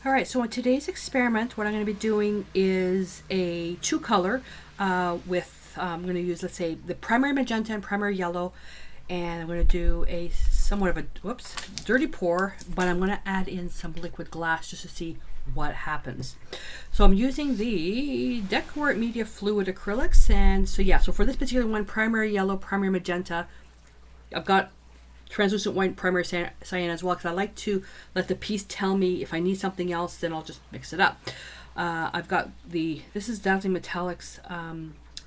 All right, so in today's experiment, what I'm going to be doing is a two color with, I'm going to use, let's say, the primary magenta and primary yellow, and I'm going to do a somewhat of a, whoops, dirty pour, but I'm going to add in some liquid glass just to see what happens. So I'm using the DecoArt Media Fluid Acrylics, and so yeah, so for this particular one, primary yellow, primary magenta, I've got translucent white primary cyan as well, because I like to let the piece tell me if I need something else, then I'll just mix it up. I've got this is Dazzling Metallics,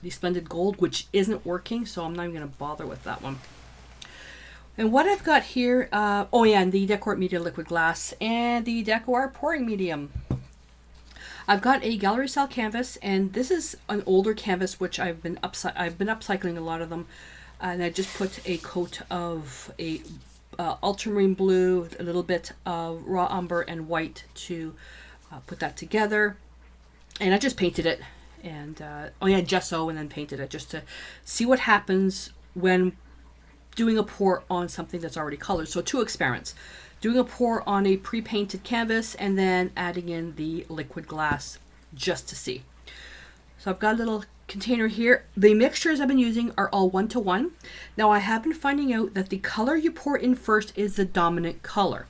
the Splendid Gold, which isn't working, so I'm not even going to bother with that one. And what I've got here, oh yeah, and the DecoArt Media Liquid Glass and the DecoArt Pouring Medium. I've got a gallery style canvas, and this is an older canvas which I've been upcycling a lot of them. And I just put a coat of a ultramarine blue, a little bit of raw umber and white to put that together. And I just painted it, and oh yeah, gesso, and then painted it just to see what happens when doing a pour on something that's already colored. So two experiments: doing a pour on a pre-painted canvas and then adding in the liquid glass just to see. So I've got a little container here. The mixtures I've been using are all 1-to-1. Now I have been finding out that the color you pour in first is the dominant color.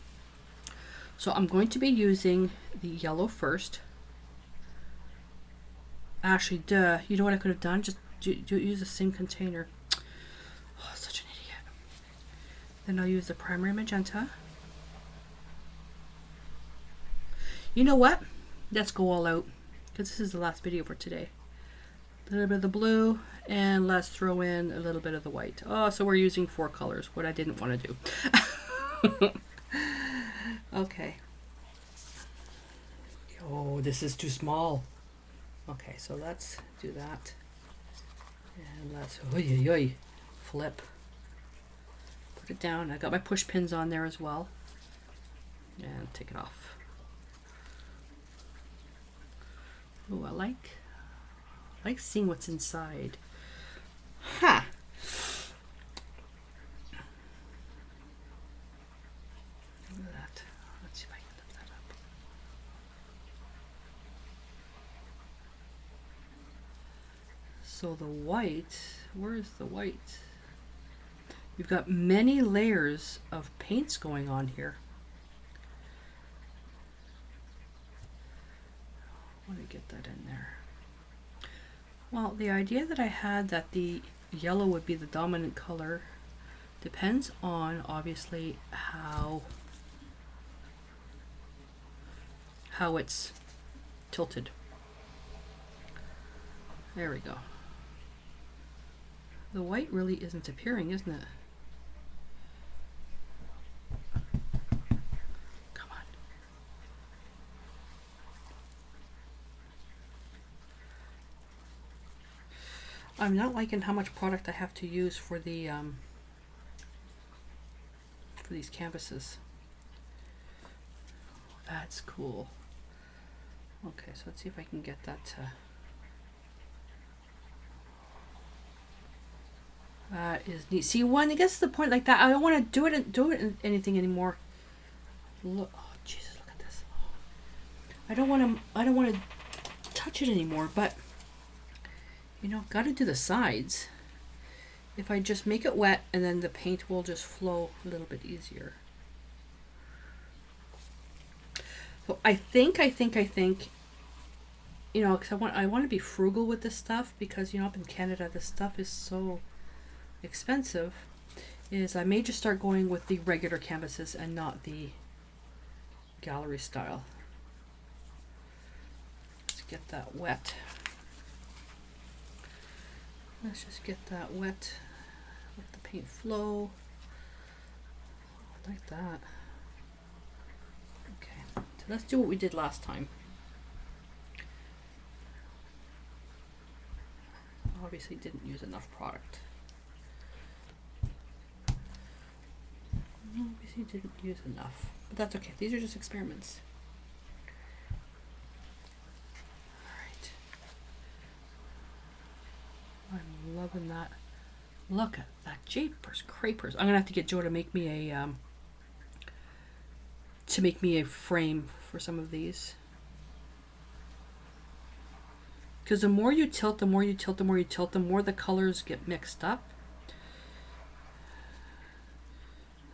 So I'm going to be using the yellow first. Actually, you know what I could have done? Just use the same container. Oh, such an idiot. Then I'll use the primary magenta. You know what? Let's go all out, because this is the last video for today. A little bit of the blue, and let's throw in a little bit of the white. Oh, so we're using 4 colors, what I didn't want to do. Okay. Oh, this is too small. Okay, so let's do that. And let's flip. Put it down. I got my push pins on there as well. And take it off. Oh, I like seeing what's inside. Ha! Look at that. Let's see if I can lift that up. So the white, where is the white? You've got many layers of paints going on here. Let me get that in there. Well, the idea that I had that the yellow would be the dominant color depends on, obviously, how it's tilted. There we go. The white really isn't appearing, isn't it? Come on. I'm not liking how much product I have to use for the for these canvases. That's cool. Okay, so let's see if I can get that to. That is neat. See, when it gets to the point like that, I don't want to do it in anything anymore. Look, oh Jesus, look at this. I don't want to touch it anymore, but you know, got to do the sides. If I just make it wet, and then the paint will just flow a little bit easier. So I think, you know, because I want to be frugal with this stuff, because you know, up in Canada, this stuff is so expensive. Is I may just start going with the regular canvases and not the gallery style. Let's get that wet. Let's just get that wet. Let the paint flow. Like that. Okay, so let's do what we did last time. Obviously didn't use enough product. Obviously didn't use enough, but that's okay. These are just experiments. I'm loving that. Look at that, jeepers creepers. I'm gonna have to get Joe to make me a to make me a frame for some of these. Because the more you tilt, the more you tilt, the more you tilt, the more the colors get mixed up.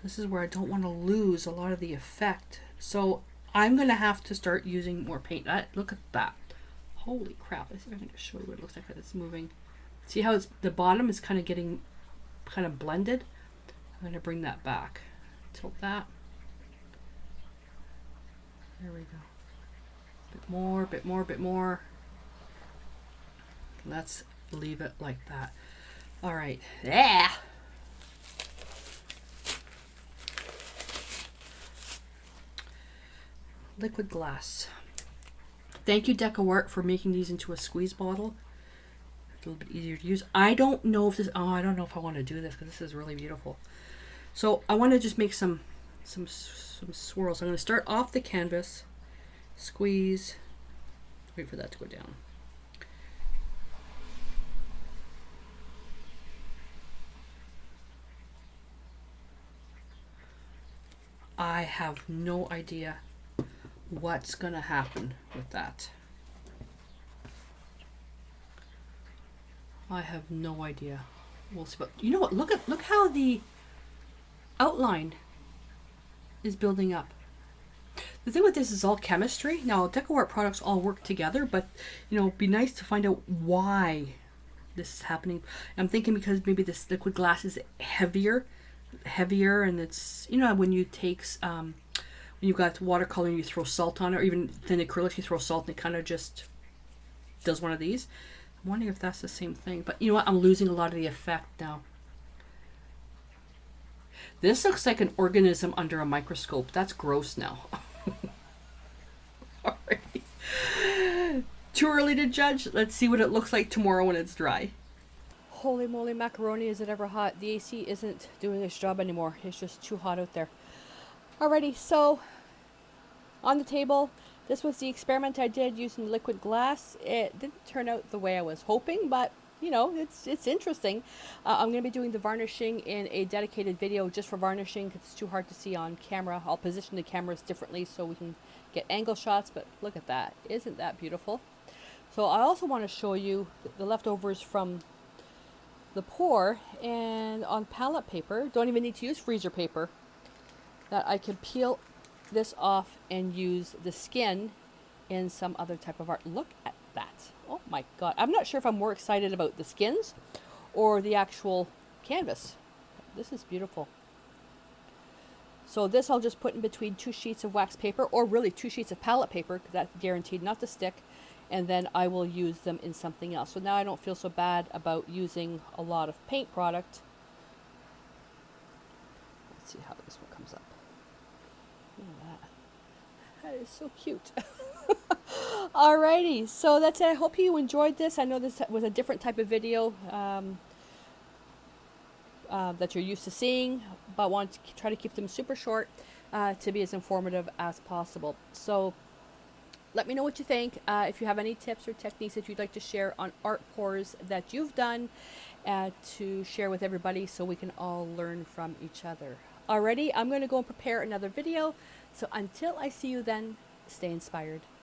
This is where I don't want to lose a lot of the effect. So I'm going to have to start using more paint. Look at that. Holy crap. Let's see if I can just show you what it looks like as it's moving. See how the bottom is kind of getting kind of blended? I'm going to bring that back. Tilt that. There we go. Bit more, bit more, bit more. Let's leave it like that. All right. Yeah. Liquid glass. Thank you, DecoArt, for making these into a squeeze bottle. It's a little bit easier to use. I don't know if this. Oh, I don't know if I want to do this because this is really beautiful. So I want to just make some swirls. I'm going to start off the canvas, squeeze. Wait for that to go down. I have no idea what's going to happen with that. I have no idea. We'll see. But you know what? Look how the outline is building up. The thing with this is all chemistry. Now, DecoArt products all work together, but you know, it'd be nice to find out why this is happening. I'm thinking because maybe this liquid glass is heavier, and it's, you know, when you take when you've got watercolor and you throw salt on it, or even thin acrylic, you throw salt and it kind of just does one of these. I'm wondering if that's the same thing. But you know what? I'm losing a lot of the effect now. This looks like an organism under a microscope. That's gross now. Alright. Too early to judge. Let's see what it looks like tomorrow when it's dry. Holy moly macaroni, is it ever hot? The AC isn't doing its job anymore. It's just too hot out there. Alrighty, so on the table, this was the experiment I did using liquid glass. It didn't turn out the way I was hoping, but you know, it's interesting. I'm going to be doing the varnishing in a dedicated video just for varnishing because it's too hard to see on camera. I'll position the cameras differently so we can get angle shots, but look at that. Isn't that beautiful? So I also want to show you the leftovers from the pour, and on palette paper, don't even need to use freezer paper, that I can peel this off and use the skin in some other type of art. Look at that. Oh my god. I'm not sure if I'm more excited about the skins or the actual canvas. This is beautiful. So this I'll just put in between 2 sheets of wax paper, or really 2 sheets of palette paper, because that's guaranteed not to stick, and then I will use them in something else. So now I don't feel so bad about using a lot of paint product. Let's see how this one comes up. Look at that. That is so cute. Alrighty, so that's it. I hope you enjoyed this. I know this was a different type of video that you're used to seeing, but I want to try to keep them super short to be as informative as possible. So let me know what you think. If you have any tips or techniques that you'd like to share on art pours that you've done to share with everybody so we can all learn from each other. Alrighty, I'm going to go and prepare another video. So until I see you then, stay inspired.